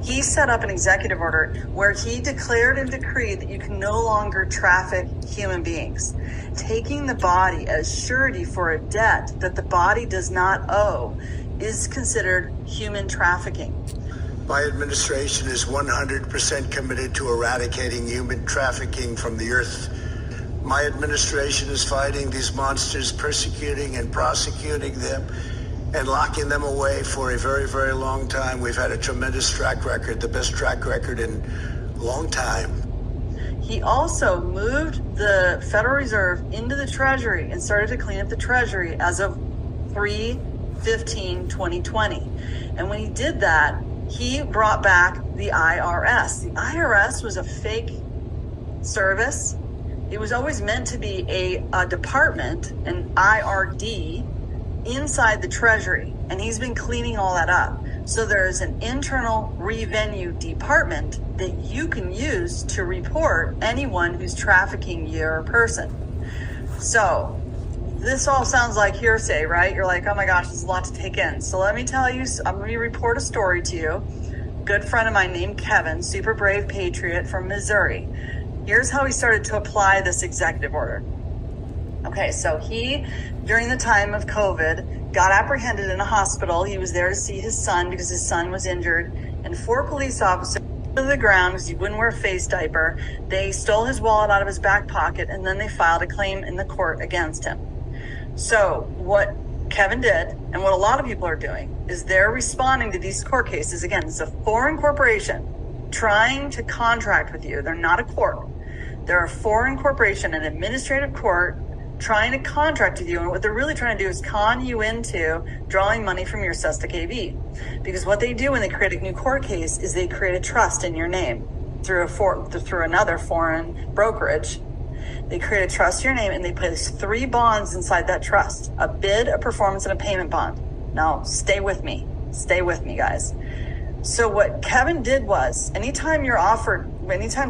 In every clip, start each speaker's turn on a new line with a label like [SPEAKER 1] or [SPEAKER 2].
[SPEAKER 1] He set up an executive order where he declared and decreed that you can no longer traffic human beings. Taking the body as surety for a debt that the body does not owe is considered human trafficking.
[SPEAKER 2] My administration is 100% committed to eradicating human trafficking from the earth. My administration is fighting these monsters, persecuting and prosecuting them, and locking them away for a very, very long time. We've had a tremendous track record, the best track record in a long time.
[SPEAKER 1] He also moved the Federal Reserve into the Treasury and started to clean up the Treasury as of 3/15/2020. And when he did that, he brought back the IRS. The IRS was a fake service. It was always meant to be a department, an IRD, inside the Treasury, and he's been cleaning all that up. So there's an internal revenue department that you can use to report anyone who's trafficking your person. So this all sounds like hearsay, right? You're like, oh my gosh, there's a lot to take in. So let me tell you, I'm going to report a story to you. A good friend of mine named Kevin, super brave patriot from Missouri. Here's how he started to apply this executive order. Okay, so he, during the time of COVID, got apprehended in a hospital. He was there to see his son because his son was injured. And 4 police officers to the ground because he wouldn't wear a face diaper. They stole his wallet out of his back pocket, and then they filed a claim in the court against him. So what Kevin did, and what a lot of people are doing, is they're responding to these court cases. Again, it's a foreign corporation trying to contract with you. They're not a court. They're a foreign corporation, an administrative court, trying to contract with you, and what they're really trying to do is con you into drawing money from your SESTA KV. Because what they do when they create a new court case is they create a trust in your name through another foreign brokerage. They create a trust in your name, and they place 3 bonds inside that trust: a bid, a performance, and a payment bond. Now, stay with me, guys. So what Kevin did was, anytime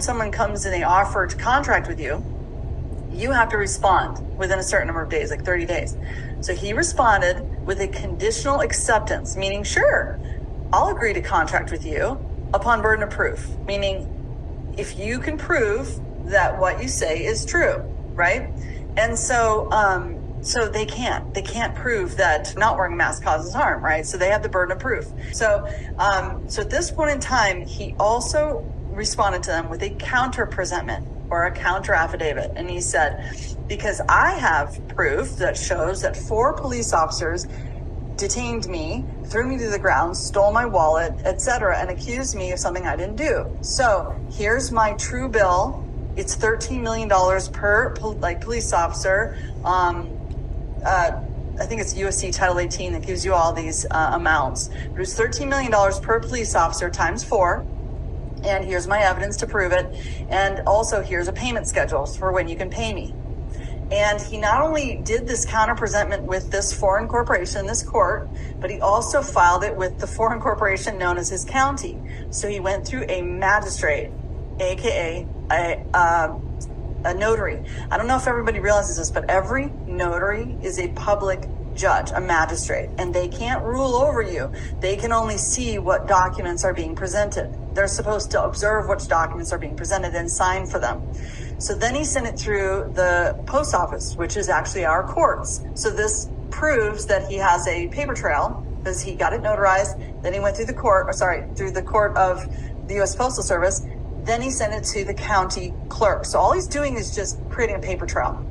[SPEAKER 1] someone comes and they offer to contract with you, you have to respond within a certain number of days, like 30 days. So he responded with a conditional acceptance, meaning, sure, I'll agree to contract with you upon burden of proof, meaning if you can prove that what you say is true, right? And so they can't prove that not wearing a mask causes harm, right? So they have the burden of proof. So at this point in time, he also responded to them with a counter presentment, or a counter affidavit. And he said, because I have proof that shows that 4 police officers detained me, threw me to the ground, stole my wallet, etc., and accused me of something I didn't do. So here's my true bill. It's $13 million per police officer. I think it's USC Title 18 that gives you all these amounts. But it was $13 million per police officer times 4. And here's my evidence to prove it. And also here's a payment schedule for when you can pay me. And he not only did this counter presentment with this foreign corporation, this court, but he also filed it with the foreign corporation known as his county. So he went through a magistrate, aka a notary. I don't know if everybody realizes this, but every notary is a public judge, a magistrate, and they can't rule over you. They can only see what documents are being presented. They're supposed to observe which documents are being presented and sign for them. So then he sent it through the post office, which is actually our courts. So this proves that he has a paper trail because he got it notarized. Then he went through the court of the U.S. Postal Service. Then he sent it to the county clerk. So all he's doing is just creating a paper trail.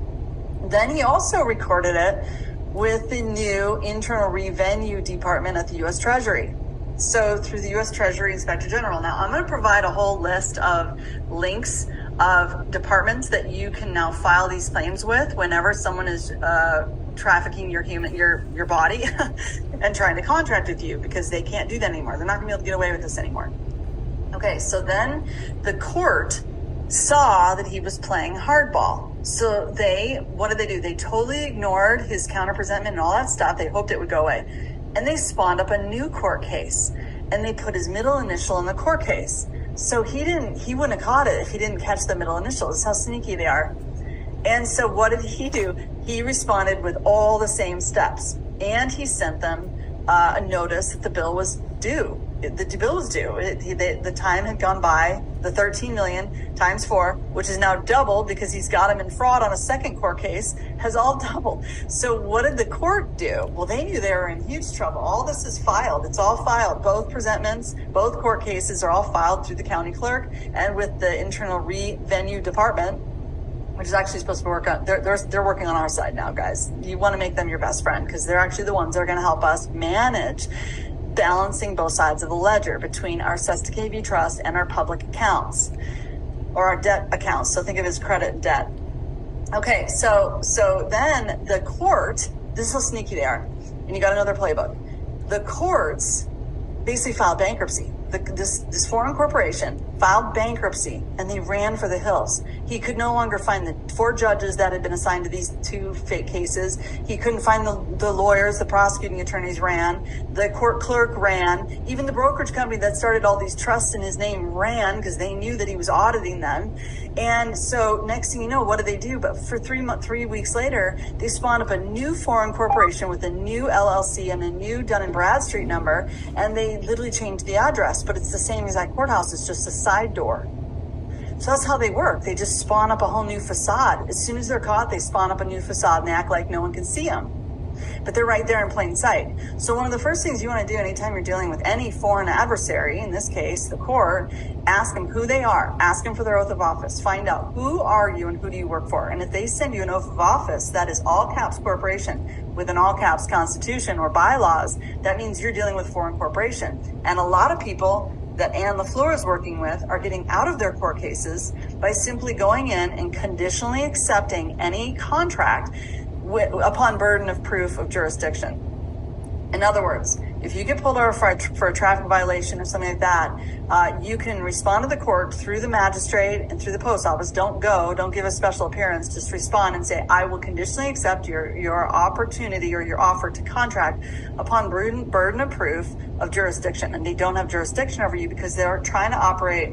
[SPEAKER 1] Then he also recorded it with the new Internal Revenue Department at the U.S. Treasury. So through the U.S. Treasury Inspector General. Now, I'm going to provide a whole list of links of departments that you can now file these claims with whenever someone is trafficking your body and trying to contract with you, because they can't do that anymore. They're not going to be able to get away with this anymore. Okay, so then the court saw that he was playing hardball. So what did they do? They totally ignored his counter presentment and all that stuff. They hoped it would go away. And they spawned up a new court case, and they put his middle initial in the court case. So he wouldn't have caught it if he didn't catch the middle initial. This is how sneaky they are. And so what did he do? He responded with all the same steps, and he sent them a notice that the bill was due. the bill was due. The time had gone by. The 13 million times 4, which is now double because he's got him in fraud on a second court case, has all doubled. So what did the court do? Well, they knew they were in huge trouble. All this is filed. It's all filed. Both presentments, both court cases are all filed through the county clerk and with the internal revenue department, which is actually supposed to be working on. They're working on our side now, guys. You want to make them your best friend because they're actually the ones that are going to help us manage balancing both sides of the ledger between our Sesta KV trust and our public accounts or our debt accounts. So think of it as credit and debt. Okay, so then the court, this is how sneaky they are, and you got another playbook. The courts basically filed bankruptcy. This foreign corporation filed bankruptcy and they ran for the hills. He could no longer find the 4 judges that had been assigned to these 2 fake cases. He couldn't find the lawyers, the prosecuting attorneys ran, the court clerk ran, even the brokerage company that started all these trusts in his name ran because they knew that he was auditing them. And so next thing you know, what do? But for 3 weeks later, they spawned up a new foreign corporation with a new LLC and a new Dun & Bradstreet number, and they literally changed the address, but it's the same exact courthouse. It's just a side door. So that's how they work. They just spawn up a whole new facade. As soon as they're caught, they spawn up a new facade and they act like no one can see them. But they're right there in plain sight. So one of the first things you want to do anytime you're dealing with any foreign adversary, in this case, the court, ask them who they are. Ask them for their oath of office. Find out who are you and who do you work for. And if they send you an oath of office that is all caps corporation with an all caps constitution or bylaws, that means you're dealing with a foreign corporation. And a lot of people that Ann LaFleur is working with are getting out of their court cases by simply going in and conditionally accepting any contract upon burden of proof of jurisdiction. In other words, if you get pulled over for a traffic violation or something like that, you can respond to the court through the magistrate and through the post office. Don't give a special appearance. Just respond and say, I will conditionally accept your opportunity or your offer to contract upon burden of proof of jurisdiction. And they don't have jurisdiction over you because they're trying to operate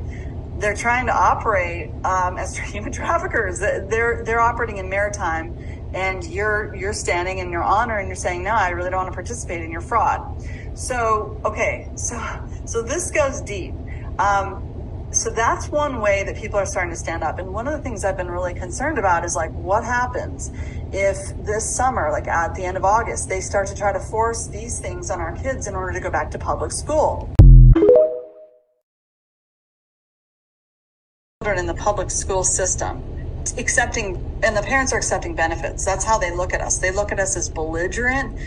[SPEAKER 1] as human traffickers. They're operating in maritime, and you're standing in your honor and you're saying, no, I really don't want to participate in your fraud. So, okay, so this goes deep. So that's one way that people are starting to stand up. And one of the things I've been really concerned about is like, what happens if this summer, like at the end of August, they start to try to force these things on our kids in order to go back to public school? Children in the public school system and the parents are accepting benefits. That's how they look at us. They look at us as belligerent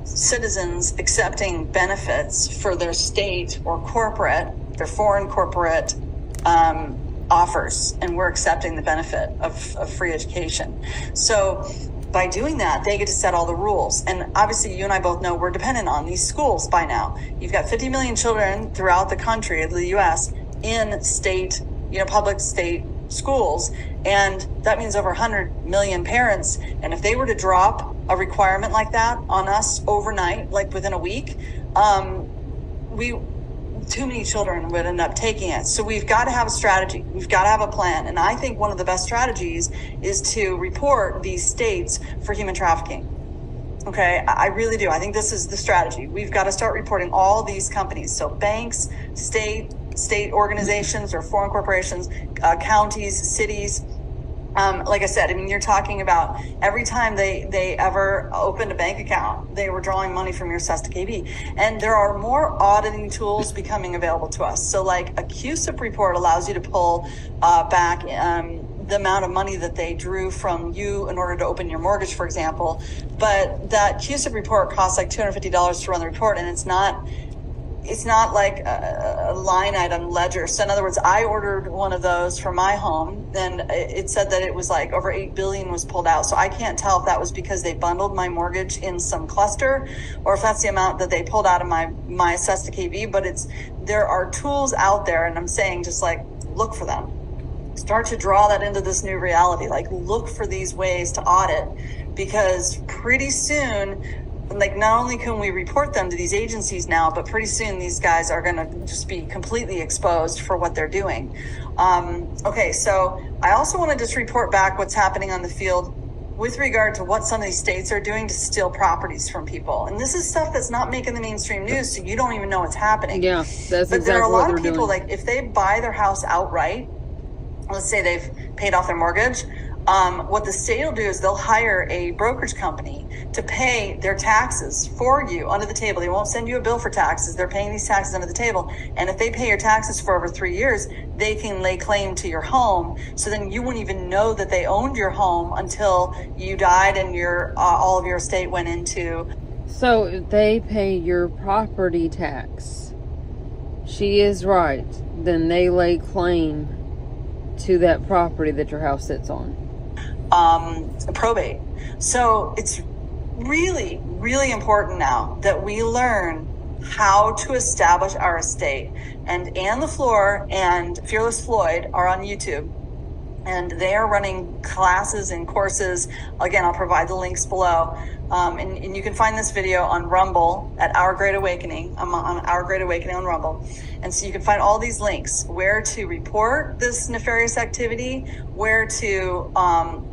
[SPEAKER 1] citizens accepting benefits for their state or their foreign corporate offers, and we're accepting the benefit of free education. So by doing that, they get to set all the rules. And obviously, you and I both know we're dependent on these schools by now. You've got 50 million children throughout the country, the U.S., in state, public state schools, and that means over 100 million parents. And if they were to drop a requirement like that on us overnight, like within a week, too many children would end up taking it. So we've got to have a strategy. We've got to have a plan. And I think one of the best strategies is to report these states for human trafficking. Okay, I really do. I think this is the strategy. We've got to start reporting all these companies. So banks, state organizations or foreign corporations, counties, cities. Like I said, you're talking about every time they ever opened a bank account, they were drawing money from your Sesta KV. And there are more auditing tools becoming available to us. So like a QSIP report allows you to pull back the amount of money that they drew from you in order to open your mortgage, for example. But that QSIP report costs like $250 to run the report, and it's not like a line item ledger. So in other words, I ordered one of those for my home, and it said that it was like over 8 billion was pulled out. So I can't tell if that was because they bundled my mortgage in some cluster, or if that's the amount that they pulled out of my Sesta KV. But there are tools out there, and I'm saying just like look for them. Start to draw that into this new reality. Like look for these ways to audit, because pretty soon, like not only can we report them to these agencies now, but pretty soon these guys are going to just be completely exposed for what they're doing. Okay, so I also want to just report back what's happening on the field with regard to what some of these states are doing to steal properties from people. And this is stuff that's not making the mainstream news, so you don't even know what's happening.
[SPEAKER 3] Yeah, that's
[SPEAKER 1] but
[SPEAKER 3] exactly
[SPEAKER 1] there are a lot of people,
[SPEAKER 3] doing.
[SPEAKER 1] like if they buy their house outright, let's say they've paid off their mortgage, what the state will do is they'll hire a brokerage company to pay their taxes for you under the table. They won't send you a bill for taxes. They're paying these taxes under the table. And if they pay your taxes for over 3 years, they can lay claim to your home. So then you wouldn't even know that they owned your home until you died and your all of your estate went into.
[SPEAKER 3] So if they pay your property tax, she is right, then they lay claim to that property that your house sits on.
[SPEAKER 1] Probate. So it's really, really important now that we learn how to establish our estate. And Ann LaFleur and Fearless Floyd are on YouTube, and they are running classes and courses. Again, I'll provide the links below. And you can find this video on Rumble at Our Great Awakening. I'm on Our Great Awakening on Rumble. And so you can find all these links, where to report this nefarious activity, where to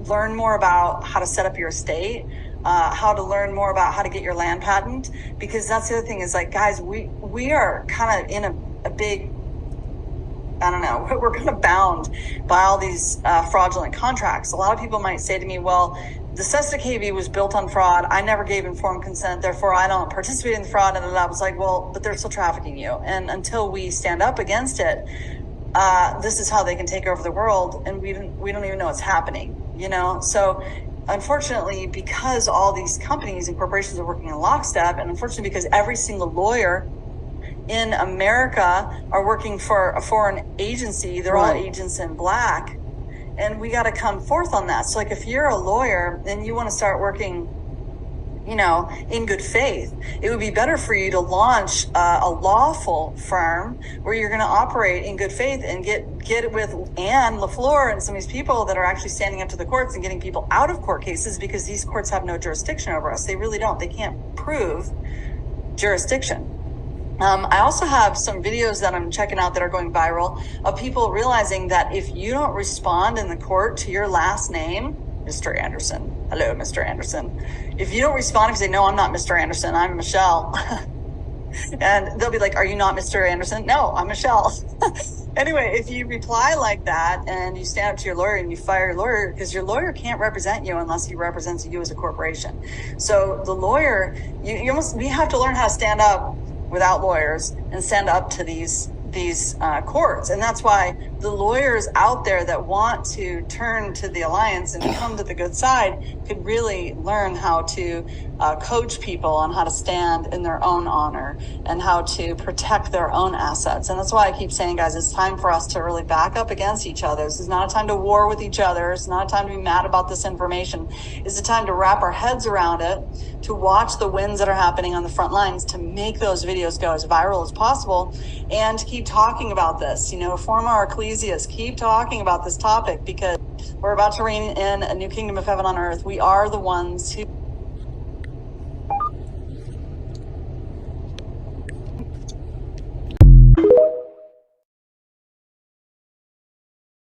[SPEAKER 1] learn more about how to set up your estate, how to learn more about how to get your land patent. Because that's the other thing is, like, guys, we are kind of in a big, I don't know, we're kind of bound by all these fraudulent contracts. A lot of people might say to me, well, the Cessna KV was built on fraud. I never gave informed consent, therefore I don't participate in the fraud. And I was like, well, but they're still trafficking you. And until we stand up against it, this is how they can take over the world. And we don't even know what's happening, you know? So unfortunately, because all these companies and corporations are working in lockstep, and unfortunately because every single lawyer in America are working for a foreign agency, they're all agents in black. And we got to come forth on that. So like if you're a lawyer and you want to start working, you know, in good faith, it would be better for you to launch a lawful firm where you're going to operate in good faith and get it with Ann LaFleur and some of these people that are actually standing up to the courts and getting people out of court cases, because these courts have no jurisdiction over us. They really don't. They can't prove jurisdiction. I also have some videos that I'm checking out that are going viral of people realizing that if you don't respond in the court to your last name, Mr. Anderson, hello, Mr. Anderson. If you don't respond and say, no, I'm not Mr. Anderson, I'm Michelle. And they'll be like, are you not Mr. Anderson? No, I'm Michelle. Anyway, if you reply like that and you stand up to your lawyer and you fire your lawyer, because your lawyer can't represent you unless he represents you as a corporation. So the lawyer, we have to learn how to stand up without lawyers and stand up to these courts. And that's why the lawyers out there that want to turn to the alliance and come to the good side could really learn how to coach people on how to stand in their own honor and how to protect their own assets. And that's why I keep saying, guys, it's time for us to really back up against each other. This is not a time to war with each other. It's not a time to be mad about this information. It's a time to wrap our heads around it, to watch the wins that are happening on the front lines, to make those videos go as viral as possible, and to keep talking about this. You know, form our ecclesias, keep talking about this topic, because we're about to reign in a new kingdom of heaven on earth. We are the ones who